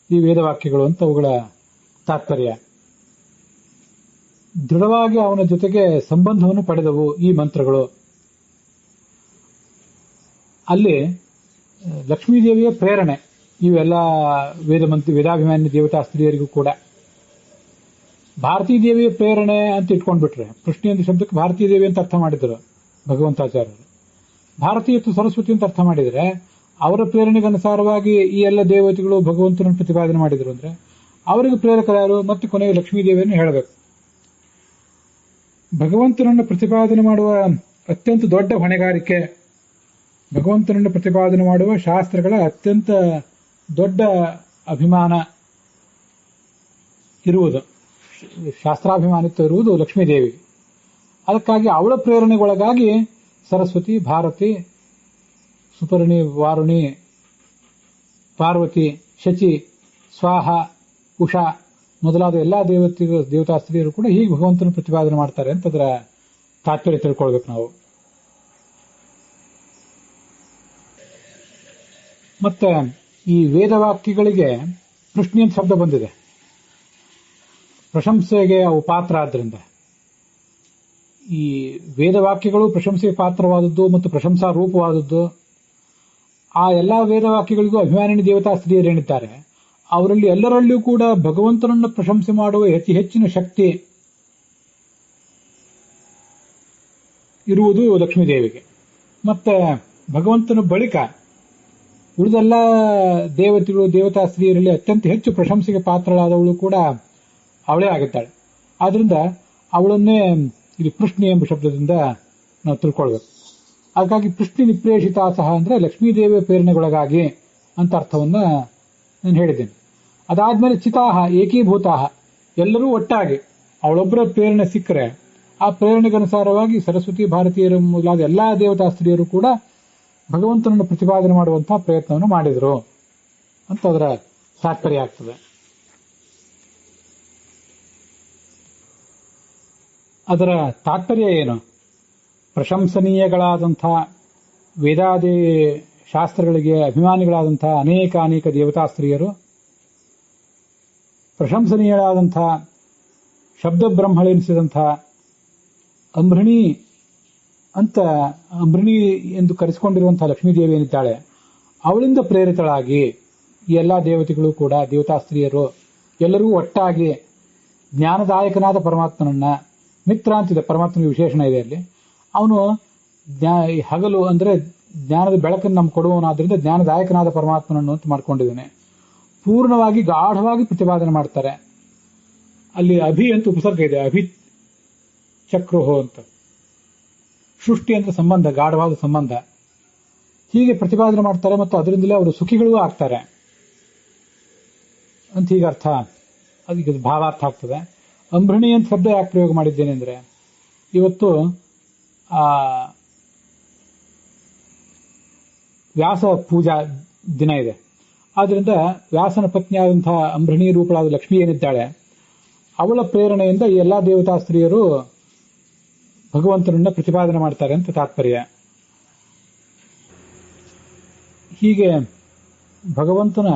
ಈ ವೇದವಾಕ್ಯಗಳು ಅಂತ ಅವುಗಳ ತಾತ್ಪರ್ಯ. ದೃಢವಾಗಿ ಅವನ ಜೊತೆಗೆ ಸಂಬಂಧವನ್ನು ಪಡೆದವು ಈ ಮಂತ್ರಗಳು. ಅಲ್ಲಿ ಲಕ್ಷ್ಮೀದೇವಿಯ ಪ್ರೇರಣೆ ಇವೆಲ್ಲ ವೇದಾಭಿಮಾನಿ ದೇವತಾ ಸ್ತ್ರೀಯರಿಗೂ ಕೂಡ. ಭಾರತೀ ದೇವಿಯ ಪ್ರೇರಣೆ ಅಂತ ಇಟ್ಕೊಂಡ್ಬಿಟ್ರೆ, ಕೃಷ್ಣ ಅಂತ ಶಬ್ದಕ್ಕೆ ಭಾರತೀ ದೇವಿ ಅಂತ ಅರ್ಥ ಮಾಡಿದ್ರು ಭಗವಂತಾಚಾರ್ಯರು. ಭಾರತೀಯ ಸರಸ್ವತಿ ಅಂತ ಅರ್ಥ ಮಾಡಿದರೆ ಅವರ ಪ್ರೇರಣೆಗೆ ಅನುಸಾರವಾಗಿ ಈ ಎಲ್ಲ ದೇವತೆಗಳು ಭಗವಂತನನ್ನು ಪ್ರತಿಪಾದನೆ ಮಾಡಿದ್ರು ಅಂದ್ರೆ ಅವರಿಗೆ ಪ್ರೇರಕರಾರು ಮತ್ತೆ ಕೊನೆಗೆ ಲಕ್ಷ್ಮೀದೇವಿಯನ್ನು ಹೇಳಬೇಕು. ಭಗವಂತನನ್ನು ಪ್ರತಿಪಾದನೆ ಮಾಡುವ ಅತ್ಯಂತ ದೊಡ್ಡ ಹೊಣೆಗಾರಿಕೆ, ಭಗವಂತನನ್ನು ಪ್ರತಿಪಾದನೆ ಮಾಡುವ ಶಾಸ್ತ್ರಗಳ ಅತ್ಯಂತ ದೊಡ್ಡ ಅಭಿಮಾನ ಇರುವುದು, ಶಾಸ್ತ್ರಾಭಿಮಾನಿತ್ವ ಇರುವುದು ಲಕ್ಷ್ಮೀದೇವಿಗೆ. ಅದಕ್ಕಾಗಿ ಅವಳ ಪ್ರೇರಣೆಗೊಳಗಾಗಿ ಸರಸ್ವತಿ, ಭಾರತಿ, ಸುಪರ್ಣಿ, ವಾರುಣಿ, ಪಾರ್ವತಿ, ಶಚಿ, ಸ್ವಾಹ, ಉಷಾ ಮೊದಲಾದ ಎಲ್ಲಾ ದೇವತಾ ಸ್ತ್ರೀಯರು ಕೂಡ ಹೀಗೆ ಭಗವಂತನ ಪ್ರತಿಪಾದನೆ ಮಾಡ್ತಾರೆ ಅಂತ ಅದರ ತಾತ್ಪರ್ಯ ತಿಳ್ಕೊಳ್ಬೇಕು ನಾವು. ಮತ್ತೆ ಈ ವೇದವಾಕ್ಯಗಳಿಗೆ ಪೃಷ್ಣಿ ಅಂತ ಶಬ್ದ ಬಂದಿದೆ. ಪ್ರಶಂಸೆಗೆ ಅವು ಪಾತ್ರ ಆದ್ರಿಂದ ಈ ವೇದವಾಕ್ಯಗಳು ಪ್ರಶಂಸೆಗೆ ಪಾತ್ರವಾದದ್ದು ಮತ್ತು ಪ್ರಶಂಸಾ ರೂಪವಾದದ್ದು. ಆ ಎಲ್ಲಾ ವೇದವಾಕ್ಯಗಳಿಗೂ ಅಭಿಮಾನಿನಿ ದೇವತಾ ಸ್ತ್ರೀಯರೇನಿದ್ದಾರೆ ಅವರಲ್ಲಿ ಎಲ್ಲರಲ್ಲಿಯೂ ಕೂಡ ಭಗವಂತನನ್ನು ಪ್ರಶಂಸೆ ಮಾಡುವ ಹೆಚ್ಚಿನ ಶಕ್ತಿ ಇರುವುದು ಲಕ್ಷ್ಮೀದೇವಿಗೆ. ಮತ್ತೆ ಭಗವಂತನ ಬಳಿಕ ಉಳಿದೆಲ್ಲ ದೇವತೆಗಳು ದೇವತಾ ಸ್ತ್ರೀಯರಲ್ಲಿ ಅತ್ಯಂತ ಹೆಚ್ಚು ಪ್ರಶಂಸೆಗೆ ಪಾತ್ರಳಾದವಳು ಕೂಡ ಅವಳೇ ಆಗುತ್ತಾಳೆ. ಆದ್ರಿಂದ ಅವಳನ್ನೇ ಇಲ್ಲಿ ಪೃಷ್ಣಿ ಎಂಬ ಶಬ್ದದಿಂದ ನಾವು ತಿಳ್ಕೊಳ್ಬೇಕು. ಹಾಗಾಗಿ ಪೃಷ್ಣಿ ನಿಪ್ರೇಷಿತಾ ಸಹ ಅಂದ್ರೆ ಲಕ್ಷ್ಮೀದೇವಿಯ ಪ್ರೇರಣೆಗೊಳಗಾಗಿ ಅಂತ ಅರ್ಥವನ್ನ ನಾನು ಹೇಳಿದ್ದೇನೆ. ಅದಾದ್ಮೇಲೆ ಚಿತಾಹ ಏಕೀಭೂತಾಹ, ಎಲ್ಲರೂ ಒಟ್ಟಾಗಿ ಅವಳೊಬ್ಬರ ಪ್ರೇರಣೆ ಸಿಕ್ಕರೆ ಆ ಪ್ರೇರಣೆಗನುಸಾರವಾಗಿ ಸರಸ್ವತಿ, ಭಾರತೀಯರು ಮೊದಲಾದ ಎಲ್ಲಾ ದೇವತಾ ಸ್ತ್ರೀಯರು ಕೂಡ ಭಗವಂತನನ್ನು ಪ್ರತಿಪಾದನೆ ಮಾಡುವಂತಹ ಪ್ರಯತ್ನವನ್ನು ಮಾಡಿದರು ಅಂತ ಅದರ ತಾತ್ಪರ್ಯ ಆಗ್ತದೆ. ಅದರ ತಾತ್ಪರ್ಯ ಏನು? ಪ್ರಶಂಸನೀಯಗಳಾದಂಥ ವೇದಾದಿ ಶಾಸ್ತ್ರಗಳಿಗೆ ಅಭಿಮಾನಿಗಳಾದಂತಹ ಅನೇಕ ದೇವತಾ ಸ್ತ್ರೀಯರು, ಪ್ರಶಂಸನೀಯರಾದಂಥ ಶಬ್ದ ಬ್ರಹ್ಮಳೆನಿಸಿದಂಥ ಅಂಬೃಣಿ ಎಂದು ಕರೆಸಿಕೊಂಡಿರುವಂತಹ ಲಕ್ಷ್ಮೀದೇವಿ ಏನಿದ್ದಾಳೆ, ಅವಳಿಂದ ಪ್ರೇರಿತಳಾಗಿ ಈ ಎಲ್ಲ ದೇವತೆಗಳು ಕೂಡ, ದೇವತಾ ಸ್ತ್ರೀಯರು ಎಲ್ಲರೂ ಒಟ್ಟಾಗಿ ಜ್ಞಾನದಾಯಕನಾದ ಪರಮಾತ್ಮನನ್ನ, ಮಿತ್ರ ಅಂತಿದೆ ಪರಮಾತ್ಮನಿಗೆ ವಿಶೇಷಣ ಇದೆ ಅಲ್ಲಿ, ಅವನು ಹಗಲು ಅಂದ್ರೆ ಜ್ಞಾನದ ಬೆಳಕನ್ನು ನಮ್ಗೆ ಕೊಡುವವನಾದ್ರಿಂದ ಜ್ಞಾನದಾಯಕನಾದ ಪರಮಾತ್ಮನನ್ನು ಅಂತ ಮಾಡ್ಕೊಂಡಿದ್ದಾನೆ. ಪೂರ್ಣವಾಗಿ ಗಾಢವಾಗಿ ಪ್ರತಿಪಾದನೆ ಮಾಡ್ತಾರೆ. ಅಲ್ಲಿ ಅಭಿ ಅಂತ ಉಪಸರ್ಗ ಇದೆ, ಅಭಿ ಚಕ್ರೋಹೋ ಅಂತ. ಸೃಷ್ಟಿ ಅಂತ ಸಂಬಂಧ, ಗಾಢವಾದ ಸಂಬಂಧ. ಹೀಗೆ ಪ್ರತಿಪಾದನೆ ಮಾಡ್ತಾರೆ ಮತ್ತು ಅದರಿಂದಲೇ ಅವರು ಸುಖಿಗಳೂ ಆಗ್ತಾರೆ ಅಂತ ಹೀಗೆ ಅರ್ಥ, ಅದಕ್ಕೆ ಭಾವಾರ್ಥ ಆಗ್ತದೆ. ಅಂಬೃಣಿ ಅಂತ ಶಬ್ದ ಯಾಕೆ ಪ್ರಯೋಗ ಮಾಡಿದ್ದೇನೆ ಅಂದ್ರೆ, ಇವತ್ತು ವ್ಯಾಸ ಪೂಜಾ ದಿನ ಇದೆ. ಆದ್ರಿಂದ ವ್ಯಾಸನ ಪತ್ನಿಯಾದಂತಹ ಅಂಬೃಣಿ ರೂಪಳಾದ ಲಕ್ಷ್ಮಿ ಏನಿದ್ದಾಳೆ, ಅವಳ ಪ್ರೇರಣೆಯಿಂದ ಈ ಎಲ್ಲಾ ದೇವತಾ ಸ್ತ್ರೀಯರು ಭಗವಂತನನ್ನ ಪ್ರತಿಪಾದನೆ ಮಾಡ್ತಾರೆ ಅಂತ ತಾತ್ಪರ್ಯ. ಹೀಗೆ ಭಗವಂತನ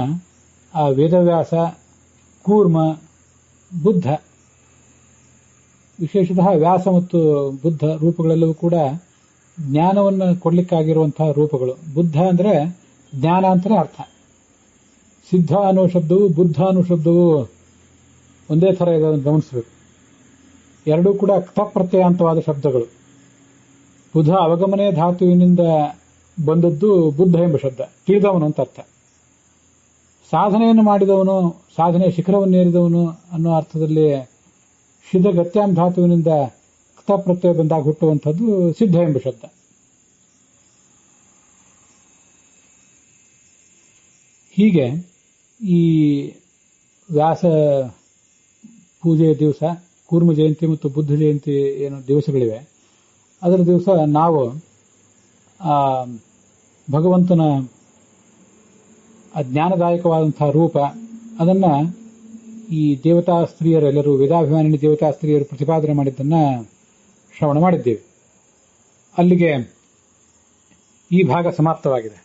ಆ ವೇದವ್ಯಾಸ, ಕೂರ್ಮ, ಬುದ್ಧ, ವಿಶೇಷತಃ ವ್ಯಾಸ ಮತ್ತು ಬುದ್ಧ ರೂಪಗಳೆಲ್ಲವೂ ಕೂಡ ಜ್ಞಾನವನ್ನು ಕೊಡ್ಲಿಕ್ಕಾಗಿರುವಂತಹ ರೂಪಗಳು. ಬುದ್ಧ ಅಂದ್ರೆ ಜ್ಞಾನ ಅಂತಾನೆ ಅರ್ಥ. ಸಿದ್ಧ ಅನ್ನೋ ಶಬ್ದವು, ಬುದ್ಧ ಅನ್ನೋ ಶಬ್ದವು ಒಂದೇ ಥರ ಇದೆ, ಗಮನಿಸಬೇಕು. ಎರಡೂ ಕೂಡ ಕ್ತಪ್ರತ್ಯಯಾಂತವಾದ ಶಬ್ದಗಳು. ಬುಧ ಅವಗಮನೆ ಧಾತುವಿನಿಂದ ಬಂದದ್ದು ಬುದ್ಧ ಎಂಬ ಶಬ್ದ, ತಿಳಿದವನು ಅಂತ ಅರ್ಥ. ಸಾಧನೆಯನ್ನು ಮಾಡಿದವನು, ಸಾಧನೆಯ ಶಿಖರವನ್ನೇರಿದವನು ಅನ್ನೋ ಅರ್ಥದಲ್ಲಿ ಸಿದ್ಧ ಗತ್ಯಾಂ ಧಾತುವಿನಿಂದ ಕ್ತಪ್ರತ್ಯಯ ಬಂದಾಗ ಹುಟ್ಟುವಂಥದ್ದು ಸಿದ್ಧ ಎಂಬ ಶಬ್ದ. ಹೀಗೆ ಈ ವ್ಯಾಸ ಪೂಜೆಯ ದಿವಸ, ಕೂರ್ಮ ಜಯಂತಿ ಮತ್ತು ಬುದ್ಧ ಜಯಂತಿ ಏನು ದಿವಸಗಳಿವೆ, ಅದರ ದಿವಸ ನಾವು ಭಗವಂತನ ಜ್ಞಾನದಾಯಕವಾದಂತಹ ರೂಪ ಅದನ್ನ ಈ ದೇವತಾ ಸ್ತ್ರೀಯರೆಲ್ಲರೂ, ವೇದಾಭಿಮಾನಿನಿ ದೇವತಾ ಸ್ತ್ರೀಯರು ಪ್ರತಿಪಾದನೆ ಮಾಡಿದ್ದನ್ನ ಶ್ರವಣ ಮಾಡಿದ್ದೇವೆ. ಅಲ್ಲಿಗೆ ಈ ಭಾಗ ಸಮಾಪ್ತವಾಗಿದೆ.